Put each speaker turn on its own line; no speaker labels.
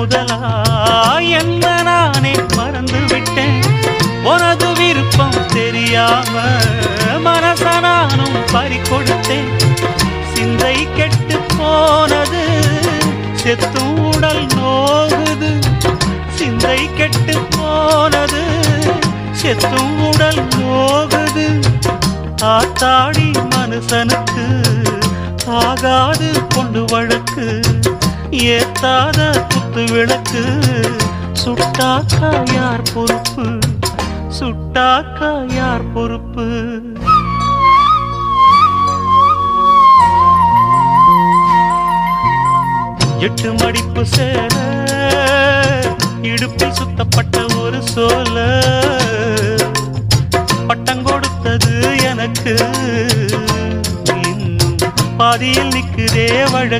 முதலா என்ன நானே மறந்து விட்டேன். உனது விருப்பம் தெரியாம மனச நானும் பறிகொடுத்தேன். சிந்தை கெட்டு போனது செத்தும் உடல் நோகுது. சிந்தை கெட்டு போனது செத்தும் உடல் நோகுது. ஆத்தாடி மனுஷனுக்கு ஆகாது கொண்டு வழக்கு. ஏத்தாத குத்து விளக்கு சுட்டாக்கா யார் பொறுப்பு? சுட்டாக்கா யார் பொறுப்பு? எட்டு மடிப்பு சேர இடுப்பில் சுத்தப்பட்ட ஒரு சோல பட்டம் கொடுத்தது எனக்கு. இன்னும் பாதியில் நிற்குதே வழக்கு.